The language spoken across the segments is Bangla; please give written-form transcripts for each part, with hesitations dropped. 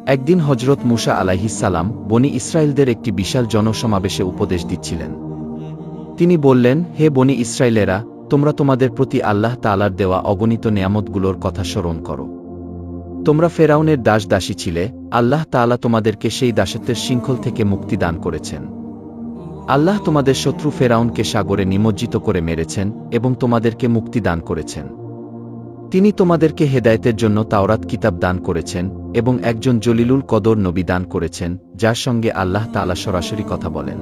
একদিন হজরত মুসা আলাইহিসসালাম বনি ইসরায়েলদের একটি বিশাল জনসমাবেশে উপদেশ দিচ্ছিলেন। তিনি বললেন, হে বনি ইসরায়েলেরা, তোমরা তোমাদের প্রতি আল্লাহ তাআলার দেওয়া অগণিত নেয়ামতগুলোর কথা স্মরণ করো। তোমরা ফেরাউনের দাসী ছিলে, আল্লাহ তাআলা তোমাদেরকে সেই দাসত্বের শৃঙ্খল থেকে মুক্তি দান করেছেন। আল্লাহ তোমাদের শত্রু ফেরাউনকে সাগরে নিমজ্জিত করে মেরেছেন এবং তোমাদেরকে মুক্তি দান করেছেন। তিনি তোমাদেরকে হেদায়েতের জন্য তাওরাত কিতাব দান করেছেন এবং একজন জলিলুল কদর নবী দান করেছেন, যার সঙ্গে আল্লাহ তাআলা সরাসরি কথা বলেন।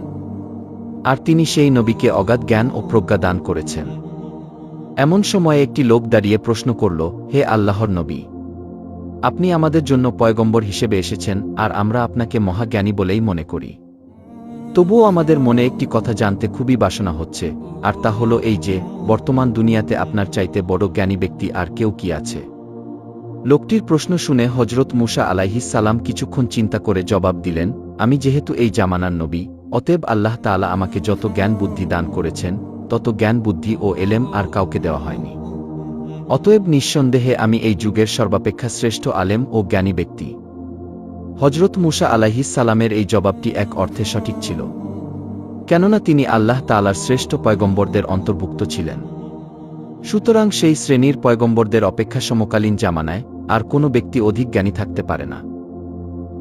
আর তিনি সেই নবীকে অগাধ জ্ঞান ও প্রজ্ঞা দান করেছেন। এমন সময়ে একটি লোক দাঁড়িয়ে প্রশ্ন করল, হে আল্লাহর নবী, আপনি আমাদের জন্য পয়গম্বর হিসেবে এসেছেন, আর আমরা আপনাকে মহাজ্ঞানী বলেই মনে করি। তবুও আমাদের মনে একটি কথা জানতে খুবই বাসনা হচ্ছে, আর তা হলো এই যে, বর্তমান দুনিয়াতে আপনার চাইতে বড় জ্ঞানী ব্যক্তি আর কেউ কি আছে? লোকটির প্রশ্ন শুনে হজরত মুসা আলাইহিসসালাম কিছুক্ষণ চিন্তা করে জবাব দিলেন, আমি যেহেতু এই জামানার নবী, অতএব আল্লাহ তাআলা আমাকে যত জ্ঞান বুদ্ধি দান করেছেন, তত জ্ঞান বুদ্ধি ও এলেম আর কাউকে দেওয়া হয়নি। অতএব নিঃসন্দেহে আমি এই যুগের সর্বাপেক্ষা শ্রেষ্ঠ আলেম ও জ্ঞানী ব্যক্তি। হজরত মুসা আলাইহিসসালামের এই জবাবটি এক অর্থে সঠিক ছিল, কেননা তিনি আল্লাহ তাআলার শ্রেষ্ঠ পয়গম্বরদের অন্তর্ভুক্ত ছিলেন। সুতরাং সেই শ্রেণীর পয়গম্বরদের অপেক্ষা সমকালীন জামানায় আর কোনো ব্যক্তি অধিক জ্ঞানী থাকতে পারে না।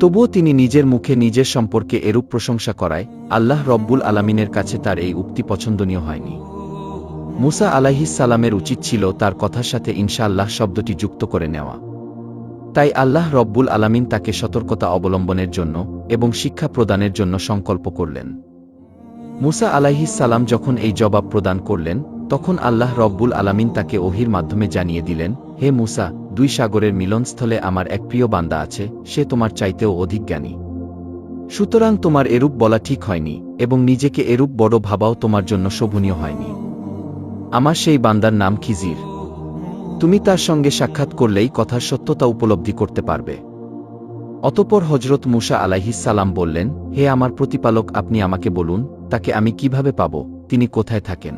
তবুও তিনি নিজের মুখে নিজের সম্পর্কে এরূপ প্রশংসা করায় আল্লাহ রব্বুল আলামিনের কাছে তার এই উক্তি পছন্দনীয় হয়নি। মুসা আলাইহিসসালামের উচিত ছিল তার কথার সাথে ইনশাআল্লাহ শব্দটি যুক্ত করে নেওয়া। তাই আল্লাহ রব্বুল আলামিন তাকে সতর্কতা অবলম্বনের জন্য এবং শিক্ষা প্রদানের জন্য সংকল্প করলেন। মুসা আলাইহিসসালাম যখন এই জবাব প্রদান করলেন, তখন আল্লাহ রব্বুল আলামিন তাকে ওহীর মাধ্যমে জানিয়ে দিলেন, হে মুসা, দুই সাগরের মিলনস্থলে আমার এক প্রিয় বান্দা আছে, সে তোমার চাইতেও অধিক জ্ঞানী। সুতরাং তোমার এরূপ বলা ঠিক হয়নি এবং নিজেকে এরূপ বড় ভাবাও তোমার জন্য শোভনীয় হয়নি। আমার সেই বান্দার নাম খিজির। তুমি তার সঙ্গে সাক্ষাৎ করলেই কথার সত্যতা উপলব্ধি করতে পারবে। অতঃপর হজরত মুসা আলাইহিসসালাম বললেন, হে আমার প্রতিপালক, আপনি আমাকে বলুন, তাকে আমি কিভাবে পাব, তিনি কোথায় থাকেন?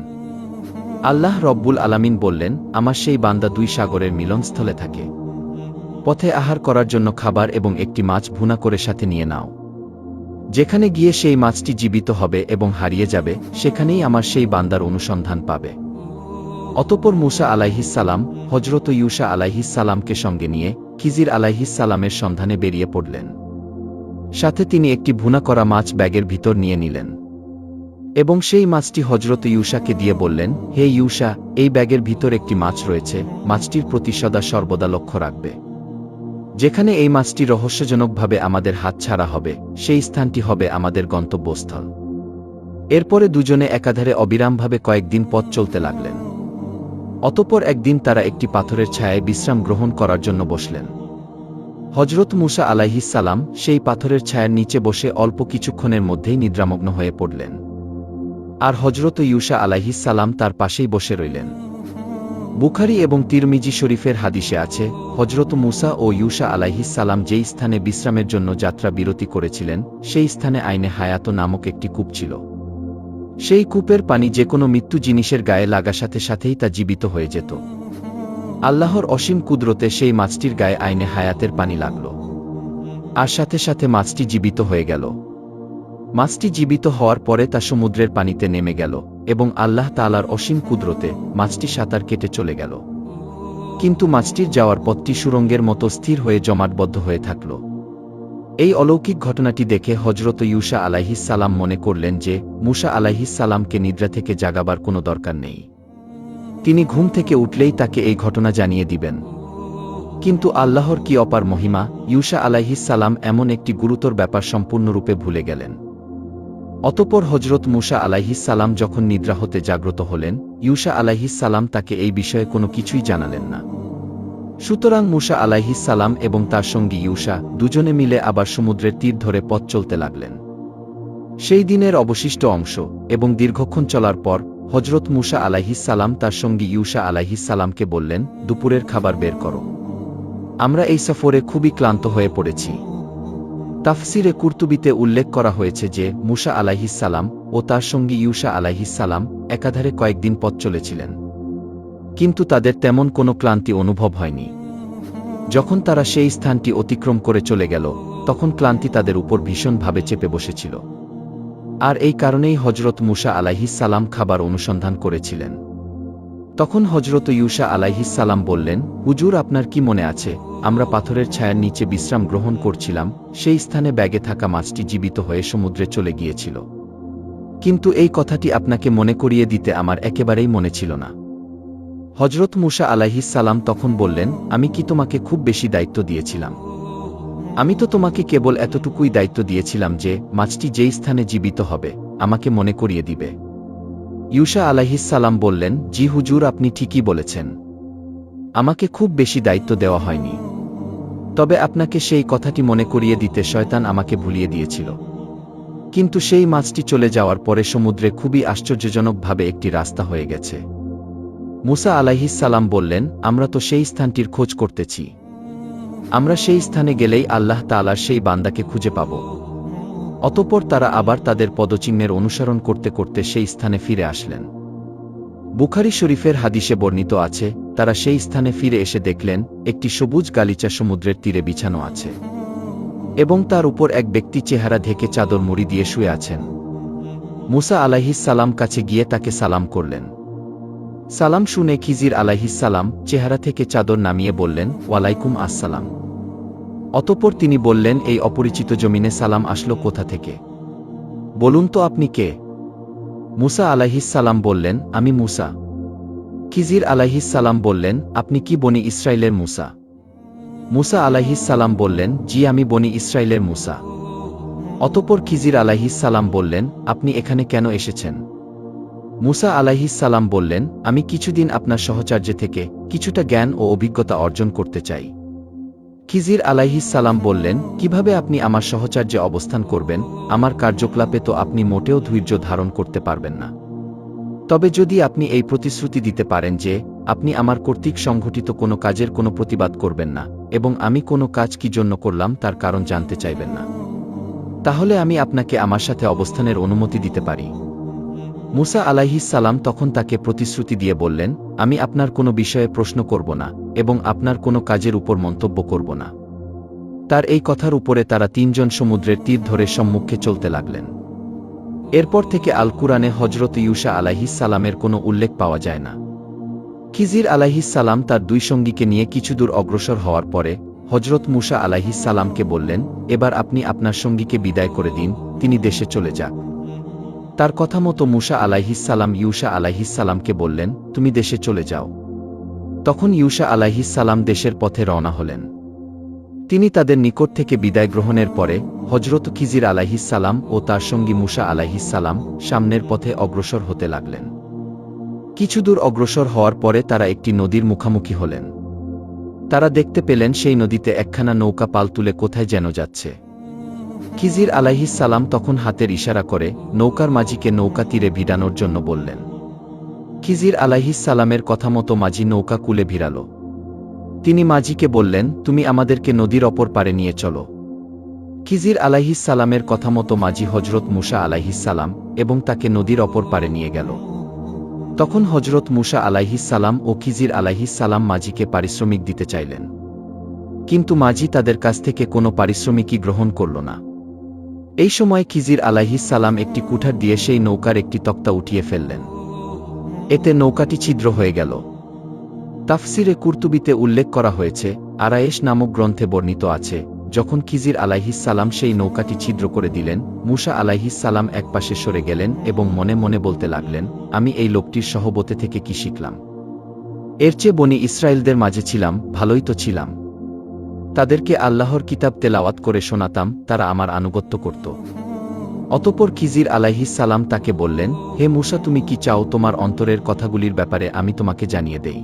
আল্লাহ রব্বুল আলামিন বললেন, আমার সেই বান্দা দুই সাগরের মিলনস্থলে থাকে। পথে আহার করার জন্য খাবার এবং একটি মাছ ভুনা করে সাথে নিয়ে নাও। যেখানে গিয়ে সেই মাছটি জীবিত হবে এবং হারিয়ে যাবে, সেখানেই আমার সেই বান্দার অনুসন্ধান পাবে। অতঃপর মুসা আলাইহিসসালাম হজরত ইউসা আলাইহিসসালামকে সঙ্গে নিয়ে খিজির আলাইহিসসালামের সন্ধানে বেরিয়ে পড়লেন। সাথে তিনি একটি ভুনা করা মাছ ব্যাগের ভিতর নিয়ে নিলেন এবং সেই মাছটি হজরত ইউসাকে দিয়ে বললেন, হে ইউসা, এই ব্যাগের ভিতর একটি মাছ রয়েছে, মাছটির প্রতি সদা সর্বদা লক্ষ্য রাখবে। যেখানে এই মাছটি রহস্যজনকভাবে আমাদের হাতছাড়া হবে, সেই স্থানটি হবে আমাদের গন্তব্যস্থল। এরপরে দুজনে একাধারে অবিরামভাবে কয়েকদিন পথ চলতে লাগলেন। অতঃপর একদিন তারা একটি পাথরের ছায়ায় বিশ্রাম গ্রহণ করার জন্য বসলেন। হজরত মুসা আলাইহিসসালাম সেই পাথরের ছায়ার নিচে বসে অল্প কিছুক্ষণের মধ্যেই নিদ্রামগ্ন হয়ে পড়লেন, আর হজরত ইউসা আলাইহিসসালাম তার পাশেই বসে রইলেন। বুখারী এবং তিরমিজি শরীফের হাদিসে আছে, হজরত মুসা ও ইউসা আলাইহিসসালাম যেই স্থানে বিশ্রামের জন্য যাত্রা বিরতি করেছিলেন, সেই স্থানে আইনে হায়াত নামক একটি কূপ ছিল। সেই কূপের পানি যে কোনো মৃত্যু জিনিসের গায়ে লাগা সাথে সাথেই তা জীবিত হয়ে যেত। আল্লাহর অসীম কুদরতে সেই মাছটির গায়ে আইনে হায়াতের পানি লাগল, আর সাথে সাথে মাছটি জীবিত হয়ে গেল। মাছটি জীবিত হওয়ার পরে তা সমুদ্রের পানিতে নেমে গেল এবং আল্লাহ তাআলার অসীম কুদরতে মাছটি সাঁতার কেটে চলে গেল। কিন্তু মাছটির যাওয়ার পথটি সুড়ঙ্গের মতো স্থির হয়ে জমাটবদ্ধ হয়ে থাকল। এই অলৌকিক ঘটনাটি দেখে হজরত ইউসা আলাইহিসসালাম মনে করলেন যে, মুসা আলাইহিসসালামকে নিদ্রা থেকে জাগাবার কোনো দরকার নেই। তিনি ঘুম থেকে উঠলেই তাকে এই ঘটনা জানিয়ে দিবেন। কিন্তু আল্লাহর কি অপার মহিমা, ইউসা আলাইহিসসালাম এমন একটি গুরুতর ব্যাপার সম্পূর্ণরূপে ভুলে গেলেন। অতঃপর হজরত মুসা আলাইহিসসালাম যখন নিদ্রা হতে জাগ্রত হলেন, ইউসা আলাইহিসসালাম তাকে এই বিষয়ে কোনো কিছুই জানালেন না। সুতরাং মুসা আলাইহিসসালাম এবং তার সঙ্গী ইউসা দুজনে মিলে আবার সমুদ্রের তীর ধরে পথ চলতে লাগলেন। সেই দিনের অবশিষ্ট অংশ এবং দীর্ঘক্ষণ চলার পর হজরত মুসা আলাইহিসসালাম তার সঙ্গী ইউসা আলাইহিসসালামকে বললেন, দুপুরের খাবার বের করো, আমরা এই সফরে খুবই ক্লান্ত হয়ে পড়েছি। তাফসিরে কুরতুবিতে উল্লেখ করা হয়েছে যে, মুসা আলাইহিসসালাম ও তার সঙ্গী ইউসা আলাইহিসসালাম একাধারে কয়েকদিন পথ চলেছিলেন, কিন্তু তাদের তেমন কোনো ক্লান্তি অনুভব হয়নি। যখন তারা সেই স্থানটি অতিক্রম করে চলে গেল, তখন ক্লান্তি তাদের উপর ভীষণভাবে চেপে বসেছিল। আর এই কারণেই হজরত মুসা আলাইহিস সালাম খাবার অনুসন্ধান করেছিলেন। তখন হজরত ইউসা আলাইহিস সালাম বললেন, হুজুর, আপনার কি মনে আছে, আমরা পাথরের ছায়ার নিচে বিশ্রাম গ্রহণ করছিলাম, সেই স্থানে ব্যাগে থাকা মাছটি জীবিত হয়ে সমুদ্রে চলে গিয়েছিল। কিন্তু এই কথাটি আপনাকে মনে করিয়ে দিতে আমার একেবারেই মনে ছিল না। হজরত মুসা আলাইহিস সালাম তখন বললেন, আমি কি তোমাকে খুব বেশি দায়িত্ব দিয়েছিলাম? আমি তো তোমাকে কেবল এতটুকুই দায়িত্ব দিয়েছিলাম যে মাছটি যেই স্থানে জীবিত হবে আমাকে মনে করিয়ে দিবে। ইউসা আলাইহিস সালাম বললেন, জি হুজুর, আপনি ঠিকই বলেছেন, আমাকে খুব বেশি দায়িত্ব দেওয়া হয়নি। তবে আপনাকে সেই কথাটি মনে করিয়ে দিতে শয়তান আমাকে ভুলিয়ে দিয়েছিল। কিন্তু সেই মাছটি চলে যাওয়ার পরে সমুদ্রে খুবই আশ্চর্যজনকভাবে একটি রাস্তা হয়ে গেছে। মুসা আলাইহিস সালাম বললেন, আমরা তো সেই স্থানটির খোঁজ করতেছি। আমরা সেই স্থানে গেলেই আল্লাহ তাআলার সেই বান্দাকে খুঁজে পাব। অতঃপর তারা আবার তাদের পদচিহ্নের অনুসরণ করতে করতে সেই স্থানে ফিরে আসলেন। বুখারী শরীফের হাদিসে বর্ণিত আছে, তারা সেই স্থানে ফিরে এসে দেখলেন একটি সবুজ গালিচা সমুদ্রের তীরে বিছানো আছে এবং তার উপর এক ব্যক্তি চেহারা ঢেকে চাদর মুড়ি দিয়ে শুয়ে আছেন। মুসা আলাইহিস সালাম কাছে গিয়ে তাকে সালাম করলেন। সালাম শুনে খিজির আলাইহিস সালাম চেহারা থেকে চাদর নামিয়ে বললেন, ওয়ালাইকুম আসসালাম। অতঃপর তিনি বললেন, এই অপরিচিত জমিনে সালাম আসলো কোথা থেকে? বলুন তো আপনি কে? মুসা আলাইহিস সালাম বললেন, আমি মুসা। খিজির আলাইহিস সালাম বললেন, আপনি কি বনি ইসরাইলের মুসা? মুসা আলাইহিস সালাম বললেন, জি, আমি বনি ইসরাইলের মুসা। অতঃপর খিজির আলাইহিস সালাম বললেন, আপনি এখানে কেন এসেছেন? মুসা আলাইহিস সালাম বললেন, আমি কিছুদিন আপনার সহচর্যে থেকে কিছুটা জ্ঞান ও অভিজ্ঞতা অর্জন করতে চাই। খিজির আলাইহিস সালাম বললেন, কিভাবে আপনি আমার সহচর্যে অবস্থান করবেন? আমার কার্যকলাপে তো আপনি মোটেও ধৈর্য ধারণ করতে পারবেন না। তবে যদি আপনি এই প্রতিশ্রুতি দিতে পারেন যে আপনি আমার কর্তৃক সংঘটিত কোনো কাজের কোনো প্রতিবাদ করবেন না এবং আমি কোনো কাজ কি জন্য করলাম তার কারণ জানতে চাইবেন না, তাহলে আমি আপনাকে আমার সাথে অবস্থানের অনুমতি দিতে পারি। মুসা আলাইহিস সালাম তখন তাকে প্রতিশ্রুতি দিয়ে বললেন, আমি আপনার কোনো বিষয়ে প্রশ্ন করব না এবং আপনার কোনো কাজের উপর মন্তব্য করব না। তার এই কথার উপরে তারা তিনজন সমুদ্রের তীর ধরে সম্মুখে চলতে লাগলেন। এরপর থেকে আল কুরআনে হজরত ইউসা আলাইহিস সালামের কোনো উল্লেখ পাওয়া যায় না। খিজির আলাইহিস সালাম তার দুই সঙ্গীকে নিয়ে কিছু দূর অগ্রসর হওয়ার পরে হজরত মুসা আলাইহিস সালামকে বললেন, এবার আপনি আপনার সঙ্গীকে বিদায় করে দিন, তিনি দেশে চলে যাক। তার কথা মতো মুসা আলাইহিস সালাম ইউসা আলাইহিস সালামকে বললেন, তুমি দেশে চলে যাও। তখন ইউসা আলাইহিস সালাম দেশের পথে রওনা হলেন। তিনি তাদের নিকট থেকে বিদায় গ্রহণের পরে হজরত খিজির আলাইহিস সালাম ও তার সঙ্গী মুসা আলাইহিস সালাম সামনের পথে অগ্রসর হতে লাগলেন। কিছু দূর অগ্রসর হওয়ার পরে তারা একটি নদীর মুখামুখি হলেন। তারা দেখতে পেলেন সেই নদীতে একখানা নৌকা পাল তুলে কোথায় যেন যাচ্ছে। খিজির আলাইহিস সালাম তখন হাতের ইশারা করে নৌকার মাঝিকে নৌকা তীরে ভিড়ানোর জন্য বললেন। খিজির আলাইহিস সালামের কথা মতো মাঝি নৌকা কূলে ভিড়াল। তিনি মাঝিকে বললেন, তুমি আমাদেরকে নদীর অপর পারে নিয়ে চলো। খিজির আলাইহিস সালামের কথা মতো মাঝি হজরত মুসা আলাইহিস সালাম এবং তাকে নদীর অপর পারে নিয়ে গেল। তখন হজরত মুসা আলাইহিস সালাম ও খিজির আলাইহিস সালাম মাঝিকে পারিশ্রমিক দিতে চাইলেন, কিন্তু মাঝি তাদের কাছ থেকে কোনো পারিশ্রমিকই গ্রহণ করল না। এই সময় খিজির আলাইহিস সালাম একটি কুঠার দিয়ে সেই নৌকার একটি তক্তা উঠিয়ে ফেললেন। এতে নৌকাটি ছিদ্র হয়ে গেল। তাফসিরে কুরতুবিতে উল্লেখ করা হয়েছে, আরায়েশ নামক গ্রন্থে বর্ণিত আছে, যখন খিজির আলাইহিস সালাম সেই নৌকাটি ছিদ্র করে দিলেন, মুসা আলাইহিস সালাম একপাশে সরে গেলেন এবং মনে মনে বলতে লাগলেন, আমি এই লোকটির সহবতে থেকে কি শিখলাম? এর চেয়ে বনি ইসরায়েলদের মাঝে ছিলাম, ভালোই তো ছিলাম। তাদেরকে আল্লাহর কিতাব তেলাওয়াত করে শোনাতাম, তারা আমার আনুগত্য করত। অতঃপর খিজির আলাইহিস সালাম তাকে বললেন, হে মুসা, তুমি কি চাও তোমার অন্তরের কথাগুলির ব্যাপারে আমি তোমাকে জানিয়ে দেই?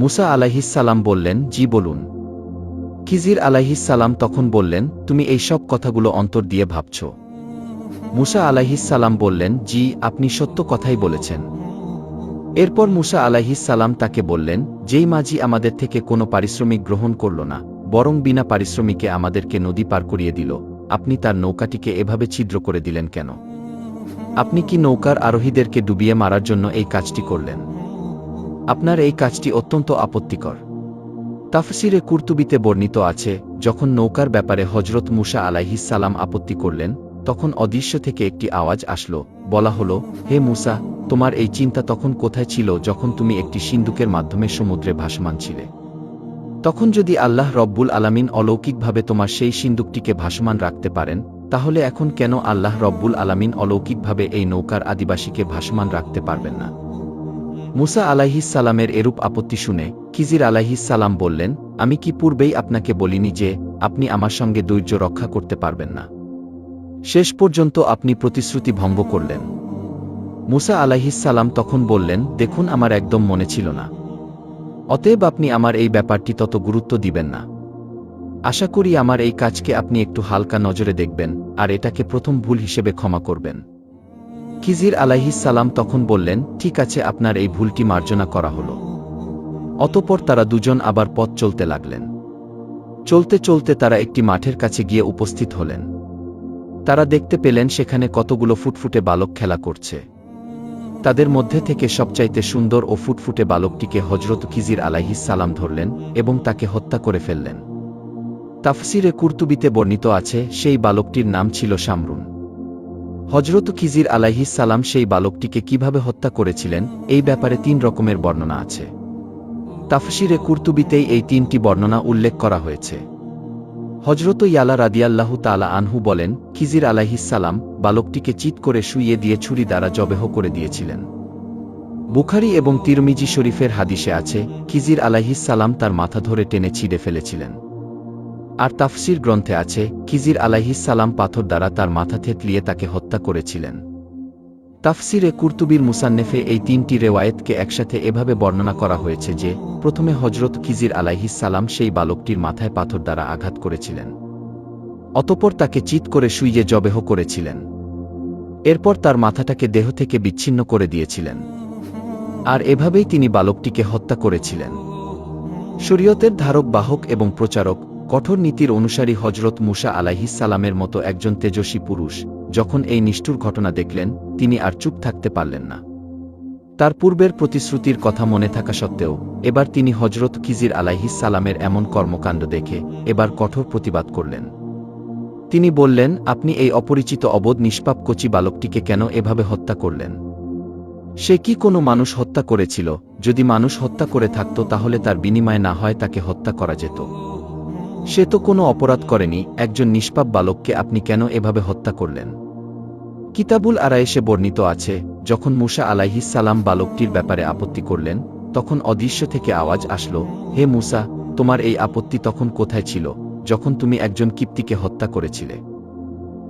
মুসা আলাইহিস সালাম বললেন, জি বলুন। খিজির আলাইহিস সালাম তখন বললেন, তুমি এই সব কথাগুলো অন্তর দিয়ে ভাবছ? মুসা আলাইহিস সালাম বললেন, জি, আপনি সত্য কথাই বলেছেন। এরপর মুসা আলাইহিস সালাম তাকে বললেন, যেই মাঝি আমাদের থেকে কোনো পারিশ্রমিক গ্রহণ করল না, বরং বিনা পারিশ্রমিকে আমাদেরকে নদী পার করিয়ে দিল, আপনি তার নৌকাটিকে এভাবে ছিদ্র করে দিলেন কেন? আপনি কি নৌকার আরোহীদেরকে ডুবিয়ে মারার জন্য এই কাজটি করলেন? আপনার এই কাজটি অত্যন্ত আপত্তিকর। তাফসিরে কুরতুবিতে বর্ণিত আছে, যখন নৌকার ব্যাপারে হজরত মুসা আলাইহিস সালাম আপত্তি করলেন, তখন অদৃশ্য থেকে একটি আওয়াজ আসলো, বলা হলো, হে মুসা, তোমার এই চিন্তা তখন কোথায় ছিল যখন তুমি একটি সিন্দুকের মাধ্যমে সমুদ্রে ভাসমান ছিলে? তখন যদি আল্লাহ রব্বুল আলামিন অলৌকিকভাবে তোমার সেই সিন্দুকটিকে ভাসমান রাখতে পারেন, তাহলে এখন কেন আল্লাহ রব্বুল আলামিন অলৌকিকভাবে এই নৌকার আদিবাসীকে ভাসমান রাখতে পারবেন না? মুসা আলাইহিস সালামের এরূপ আপত্তি শুনে খিজির আলাইহিস সালাম বললেন, আমি কি পূর্বেই আপনাকে বলিনি যে আপনি আমার সঙ্গে ধৈর্য রক্ষা করতে পারবেন না? শেষ পর্যন্ত আপনি প্রতিশ্রুতি ভঙ্গ করলেন। মুসা আলাইহিস সালাম তখন বললেন, দেখুন, আমার একদম মনে ছিল না। অতএব আপনি আমার এই ব্যাপারটি তত গুরুত্ব দিবেন না। আশা করি আমার এই কাজকে আপনি একটু হালকা নজরে দেখবেন, আর এটাকে প্রথম ভুল হিসেবে ক্ষমা করবেন। খিজির আলাইহিস সালাম তখন বললেন, ঠিক আছে, আপনার এই ভুলটি মার্জনা করা হলো। অতঃপর তারা দুজন আবার পথ চলতে লাগলেন। চলতে চলতে তারা একটি মাঠের কাছে গিয়ে উপস্থিত হলেন। তারা দেখতে পেলেন সেখানে কতগুলো ফুটফুটে বালক খেলা করছে। তাদের মধ্যে থেকে সবচাইতে সুন্দর ও ফুটফুটে বালকটিকে হজরত খিজির আলাইহিস সালাম ধরলেন এবং তাকে হত্যা করে ফেললেন। তাফসিরে কুরতুবিতে বর্ণিত আছে, সেই বালকটির নাম ছিল শামরুন। হজরত খিজির আলাইহিস সালাম সেই বালকটিকে কিভাবে হত্যা করেছিলেন, এই ব্যাপারে 3 রকমের বর্ণনা আছে। তাফসিরে কুরতুবিতেই এই 3টি বর্ণনা উল্লেখ করা হয়েছে। হজরত ইয়ালা রাদিয়াল্লাহু তাআলা আনহু বলেন, খিজির আলাইহিস সালাম বালকটিকে চিৎ করে শুইয়ে দিয়ে ছুরি দ্বারা জবেহ করে দিয়েছিলেন। বুখারী এবং তিরমিজি শরীফের হাদিসে আছে, খিজির আলাইহিস সালাম তার মাথা ধরে টেনে ছিঁড়ে ফেলেছিলেন। আর তাফসির গ্রন্থে আছে, খিজির আলাইহিস সালাম পাথর দ্বারা তার মাথা থেতলিয়ে তাকে হত্যা করেছিলেন। তাফসিরে কুরতুবির মুসান্নেফে এই 3টি রেওয়ায়েতকে একসাথে এভাবে বর্ণনা করা হয়েছে যে, প্রথমে হজরত খিজির আলাইহিস সালাম সেই বালকটির মাথায় পাথর দ্বারা আঘাত করেছিলেন। অতঃপর তাকে চিৎ করে শুইয়ে জবেহ করেছিলেন। এরপর তার মাথাটাকে দেহ থেকে বিচ্ছিন্ন করে দিয়েছিলেন। আর এভাবেই তিনি বালকটিকে হত্যা করেছিলেন। শরীয়তের ধারক বাহক এবং প্রচারক, কঠোর নীতির অনুসারী হজরত মুসা আলাইহিস সালামের মতো একজন তেজস্বী পুরুষ যখন এই নিষ্ঠুর ঘটনা দেখলেন, তিনি আর চুপ থাকতে পারলেন না। তার পূর্বের প্রতিশ্রুতির কথা মনে থাকা সত্ত্বেও এবার তিনি হজরত খিজির আলাইহিস সালামের এমন কর্মকাণ্ড দেখে এবার কঠোর প্রতিবাদ করলেন। তিনি বললেন, আপনি এই অপরিচিত অবোধ নিষ্পাপ কচি বালকটিকে কেন এভাবে হত্যা করলেন? সে কি কোনো মানুষ হত্যা করেছিল? যদি মানুষ হত্যা করে থাকত তাহলে তার বিনিময়ে না হয় তাকে হত্যা করা যেত। সে তো কোনো অপরাধ করেনি, একজন নিষ্পাপ বালককে আপনি কেন এভাবে হত্যা করলেন? কিতাবুল আরায়েশে বর্ণিত আছে, যখন মুসা আলাইহিস সালাম বালকটির ব্যাপারে আপত্তি করলেন, তখন অদৃশ্য থেকে আওয়াজ আসলো, হে মুসা, তোমার এই আপত্তি তখন কোথায় ছিল যখন তুমি একজন কিপ্তিকে হত্যা করেছিলে?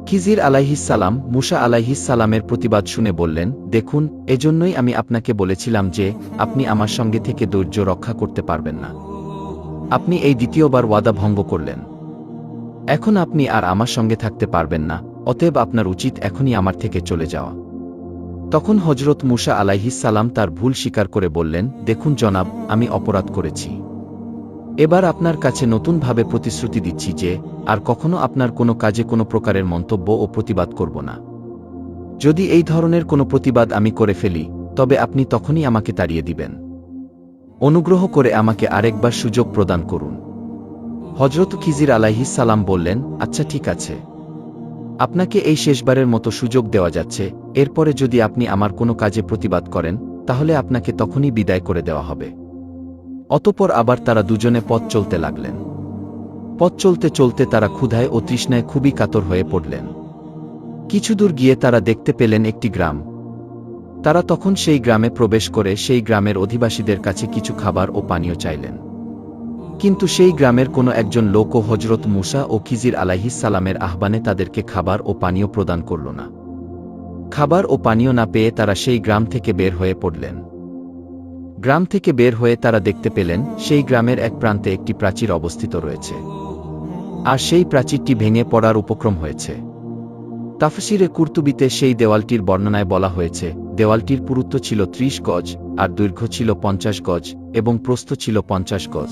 খিজির আলাইহিস সালাম মুসা আলাইহিস সালামের প্রতিবাদ শুনে বললেন, দেখুন, এজন্যই আমি আপনাকে বলেছিলাম যে আপনি আমার সঙ্গে থেকে ধৈর্য রক্ষা করতে পারবেন না। আপনি এই দ্বিতীয়বার ওয়াদা ভঙ্গ করলেন। এখন আপনি আর আমার সঙ্গে থাকতে পারবেন না, অতএব আপনার উচিত এখনই আমার থেকে চলে যাওয়া। তখন হজরত মুসা আলাইহিস সালাম তার ভুল স্বীকার করে বললেন, দেখুন জনাব, আমি অপরাধ করেছি। এবার আপনার কাছে নতুনভাবে প্রতিশ্রুতি দিচ্ছি যে আর কখনো আপনার কোনো কাজে কোনো প্রকারের মন্তব্য ও প্রতিবাদ করব না। যদি এই ধরনের কোনো প্রতিবাদ আমি করে ফেলি, তবে আপনি তখনই আমাকে তাড়িয়ে দিবেন। অনুগ্রহ করে আমাকে আরেকবার সুযোগ প্রদান করুন। হজরত খিজির আলাইহিস সালাম বললেন, আচ্ছা ঠিক আছে, আপনাকে এই শেষবারের মতো সুযোগ দেওয়া যাচ্ছে। এরপরে যদি আপনি আমার কোনো কাজে প্রতিবাদ করেন, তাহলে আপনাকে তখনই বিদায় করে দেওয়া হবে। অতঃপর আবার তারা দুজনে পথ চলতে লাগলেন। পথ চলতে চলতে তারা ক্ষুধায় ও তৃষ্ণায় খুবই কাতর হয়ে পড়লেন। কিছু দূর গিয়ে তারা দেখতে পেলেন একটি গ্রাম। তারা তখন সেই গ্রামে প্রবেশ করে সেই গ্রামের অধিবাসীদের কাছে কিছু খাবার ও পানীয় চাইলেন। কিন্তু সেই গ্রামের কোনো একজন লোকও হজরত মুসা ও খিজির আলাইহিস সালামের আহ্বানে তাদেরকে খাবার ও পানীয় প্রদান করল না। খাবার ও পানীয় না পেয়ে তারা সেই গ্রাম থেকে বের হয়ে পড়লেন। গ্রাম থেকে বের হয়ে তারা দেখতে পেলেন সেই গ্রামের এক প্রান্তে একটি প্রাচীর অবস্থিত রয়েছে, আর সেই প্রাচীরটি ভেঙে পড়ার উপক্রম হয়েছে। তাফসিরে কুরতুবিতে সেই দেওয়ালটির বর্ণনায় বলা হয়েছে, দেওয়ালটির পুরুত্ব ছিল 30 গজ, আর দৈর্ঘ্য ছিল 50 গজ, এবং প্রস্থ ছিল 50 গজ।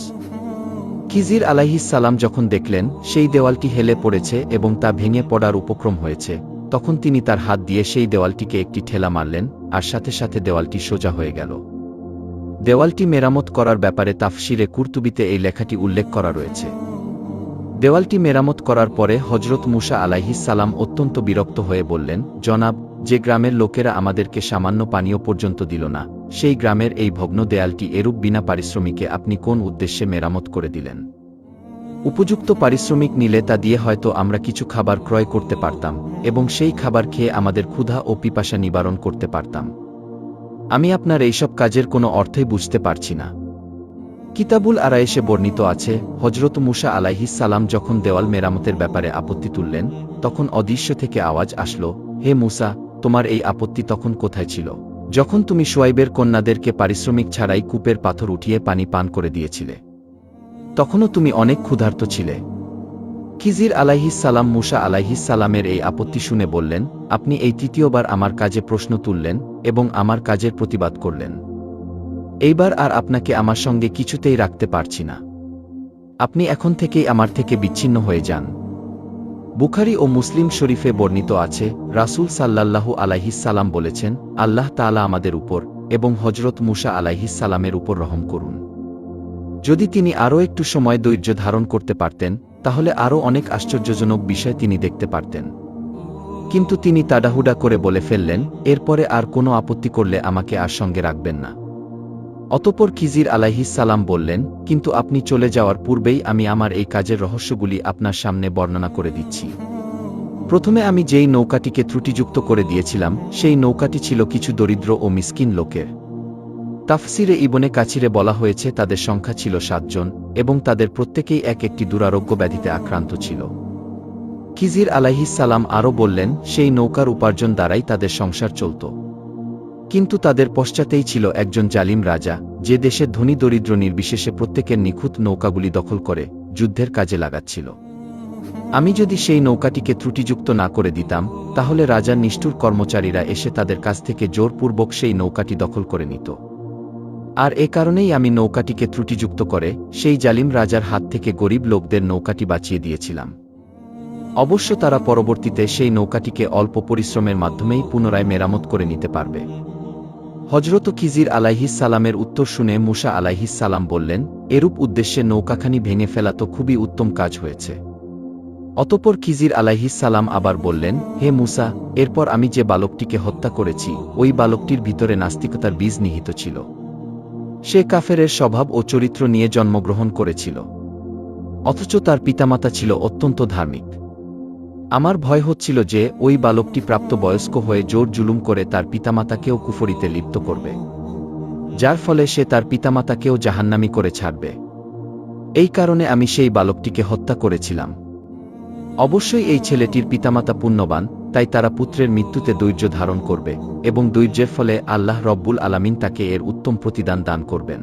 খিজির আলাইহিস সালাম যখন দেখলেন সেই দেওয়ালটি হেলে পড়েছে এবং তা ভেঙে পড়ার উপক্রম হয়েছে, তখন তিনি তার হাত দিয়ে সেই দেওয়ালটিকে একটি ঠেলা মারলেন, আর সাথে সাথে দেওয়ালটি সোজা হয়ে গেল। দেওয়ালটি মেরামত করার ব্যাপারে তাফসিরে কুরতুবিতে এই লেখাটি উল্লেখ করা রয়েছে। দেওয়ালটি মেরামত করার পরে হজরত মুসা আলাইহিস সালাম অত্যন্ত বিরক্ত হয়ে বললেন, জনাব, যে গ্রামের লোকেরা আমাদেরকে সামান্য পানীয় পর্যন্ত দিল না, সেই গ্রামের এই ভগ্ন দেয়ালটি এরূপ বিনা পারিশ্রমিকে আপনি কোন উদ্দেশ্যে মেরামত করে দিলেন? উপযুক্ত পারিশ্রমিক নিলে তা দিয়ে হয়তো আমরা কিছু খাবার ক্রয় করতে পারতাম এবং সেই খাবার খেয়ে আমাদের ক্ষুধা ও পিপাসা নিবারণ করতে পারতাম। আমি আপনার এইসব কাজের কোনো অর্থই বুঝতে পারছি না। কিতাবুল আরায়েশে বর্ণিত আছে, হজরত মুসা আলাইহিস সালাম যখন দেওয়াল মেরামতের ব্যাপারে আপত্তি তুললেন, তখন অদৃশ্য থেকে আওয়াজ আসলো, হে মুসা, তোমার এই আপত্তি তখন কোথায় ছিল, যখন তুমি শুয়াইবের কন্যাদেরকে পারিশ্রমিক ছাড়াই কূপের পাথর উঠিয়ে পানি পান করে দিয়েছিলে? তখনও তুমি অনেক ক্ষুধার্ত ছিলে। খিজির আলাইহিস সালাম মুসা আলাইহিস সালামের এই আপত্তি শুনে বললেন, আপনি এই তৃতীয়বার আমার কাজে প্রশ্ন তুললেন এবং আমার কাজের প্রতিবাদ করলেন। এইবার আর আপনাকে আমার সঙ্গে কিছুতেই রাখতে পারছি না। আপনি এখন থেকেই আমার থেকে বিচ্ছিন্ন হয়ে যান। বুখারী ও মুসলিম শরীফে বর্ণিত আছে, রাসূল সাল্লাল্লাহু আলাইহিস সালাম বলেছেন, আল্লাহ তাআলা আমাদের উপর এবং হজরত মুসা আলাইহিস সালামের উপর রহম করুন। যদি তিনি আরও একটু সময় ধৈর্য ধারণ করতে পারতেন, তাহলে আরও অনেক আশ্চর্যজনক বিষয় তিনি দেখতে পারতেন। কিন্তু তিনি তাড়াহুড়া করে বলে ফেললেন, এরপরে আর কোনো আপত্তি করলে আমাকে আর সঙ্গে রাখবেন না। অতঃপর খিজির আলাইহিস সালাম বললেন, কিন্তু আপনি চলে যাওয়ার পূর্বেই আমি আমার এই কাজের রহস্যগুলি আপনার সামনে বর্ণনা করে দিচ্ছি। প্রথমে আমি যেই নৌকাটিকে ত্রুটিযুক্ত করে দিয়েছিলাম, সেই নৌকাটি ছিল কিছু দরিদ্র ও মিসকিন লোকের। তাফসিরে ইবনে কাছিরে বলা হয়েছে তাদের সংখ্যা ছিল 7 জন এবং তাদের প্রত্যেকেই এক একটি দুরারোগ্য ব্যাধিতে আক্রান্ত ছিল। খিজির আলাইহিস সালাম আরও বললেন, সেই নৌকার উপার্জন দ্বারাই তাদের সংসার চলত। কিন্তু তাদের পশ্চাতেই ছিল একজন জালিম রাজা, যে দেশের ধনী দরিদ্র নির্বিশেষে প্রত্যেকের নিখুঁত নৌকাগুলি দখল করে যুদ্ধের কাজে লাগাচ্ছিল। আমি যদি সেই নৌকাটিকে ত্রুটিযুক্ত না করে দিতাম, তাহলে রাজার নিষ্ঠুর কর্মচারীরা এসে তাদের কাছ থেকে জোরপূর্বক সেই নৌকাটি দখল করে নিত। আর এ কারণেই আমি নৌকাটিকে ত্রুটিযুক্ত করে সেই জালিম রাজার হাত থেকে গরিব লোকদের নৌকাটি বাঁচিয়ে দিয়েছিলাম। অবশ্য তারা পরবর্তীতে সেই নৌকাটিকে অল্প পরিশ্রমের মাধ্যমেই পুনরায় মেরামত করে নিতে পারবে। হজরত খিজির আলাইহিস সালামের উত্তর শুনে মুসা আলাইহিস সালাম বললেন, এরূপ উদ্দেশ্যে নৌকাখানি ভেঙে ফেলা তো খুবই উত্তম কাজ হয়েছে। অতঃপর খিজির আলাইহিস সালাম আবার বললেন, হে মুসা, এরপর আমি যে বালকটিকে হত্যা করেছি, ওই বালকটির ভিতরে নাস্তিকতার বীজ নিহিত ছিল। সে কাফেরের স্বভাব ও চরিত্র নিয়ে জন্মগ্রহণ করেছিল, অথচ তার পিতামাতা ছিল অত্যন্ত ধার্মিক। আমার ভয় হচ্ছিল যে ওই বালকটি প্রাপ্তবয়স্ক হয়ে জোর জুলুম করে তার পিতামাতাকেও কুফরিতে লিপ্ত করবে, যার ফলে সে তার পিতামাতাকেও জাহান্নামী করে ছাড়বে। এই কারণে আমি সেই বালকটিকে হত্যা করেছিলাম। অবশ্যই এই ছেলেটির পিতামাতা পুণ্যবান, তাই তারা পুত্রের মৃত্যুতে ধৈর্য ধারণ করবে এবং ধৈর্যের ফলে আল্লাহ রব্বুল আলামিন তাকে এর উত্তম প্রতিদান দান করবেন।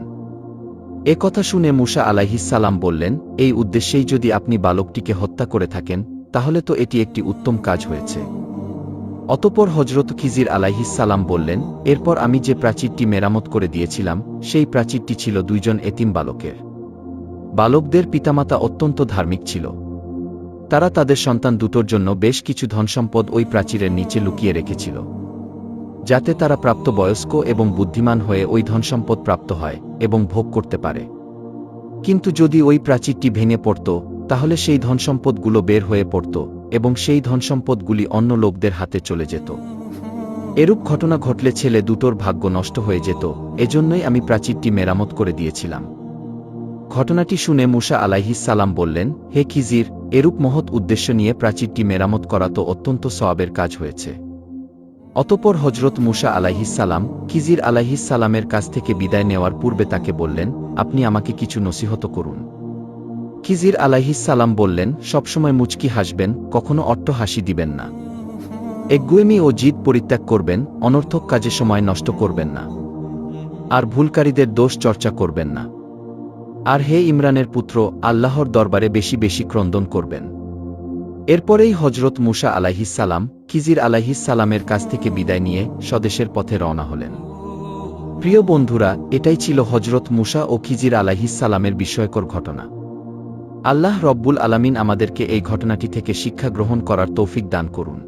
এ কথা শুনে মুসা আলাইহিস সালাম বললেন, এই উদ্দেশ্যেই যদি আপনি বালকটিকে হত্যা করে থাকেন, তাহলে তো এটি একটি উত্তম কাজ হয়েছে। অতঃপর হজরত খিজির আলাইহিস সালাম বললেন, এরপর আমি যে প্রাচীরটি মেরামত করে দিয়েছিলাম, সেই প্রাচীরটি ছিল 2 জন এতিম বালকের। বালকদের পিতামাতা অত্যন্ত ধার্মিক ছিল। তারা তাদের সন্তান দুটোর জন্য বেশ কিছু ধনসম্পদ ওই প্রাচীরের নিচে লুকিয়ে রেখেছিল, যাতে তারা প্রাপ্তবয়স্ক এবং বুদ্ধিমান হয়ে ওই ধনসম্পদ প্রাপ্ত হয় এবং ভোগ করতে পারে। কিন্তু যদি ওই প্রাচীরটি ভেঙে পড়ত, তাহলে সেই ধনসম্পদগুলো বের হয়ে পড়ত এবং সেই ধনসম্পদগুলি অন্য লোকদের হাতে চলে যেত। এরূপ ঘটনা ঘটলে ছেলে দুটোর ভাগ্য নষ্ট হয়ে যেত, এজন্যই আমি প্রাচীরটি মেরামত করে দিয়েছিলাম। ঘটনাটি শুনে মুসা আলাইহিস সালাম বললেন, হে খিজির, এরূপ মহৎ উদ্দেশ্য নিয়ে প্রাচীরটি মেরামত করা তো অত্যন্ত সওয়াবের কাজ হয়েছে। অতঃপর হজরত মুসা আলাইহিস সালাম খিজির আলাইহিস সালামের কাছ থেকে বিদায় নেওয়ার পূর্বে তাকে বললেন, আপনি আমাকে কিছু নসিহত করুন। খিজির আলাইহিস সালাম বললেন, সবসময় মুচকি হাসবেন, কখনো অট্ট হাসি দিবেন না। একগুয়েমি ও জিদ পরিত্যাগ করবেন, অনর্থক কাজে সময় নষ্ট করবেন না, আর ভুলকারীদের দোষ চর্চা করবেন না। আর হে ইমরানের পুত্র, আল্লাহর দরবারে বেশি বেশি ক্রন্দন করবেন। এরপরেই হজরত মুসা আলাইহিস সালাম খিজির আলাইহিস সালামের কাছ থেকে বিদায় নিয়ে স্বদেশের পথে রওনা হলেন। প্রিয় বন্ধুরা, এটাই ছিল হজরত মুসা ও খিজির আলাইহিস সালামের বিস্ময়কর ঘটনা। আল্লাহ রব্বুল আলামিন আমাদেরকে এই ঘটনাটি থেকে শিক্ষা গ্রহণ করার তৌফিক দান করুন।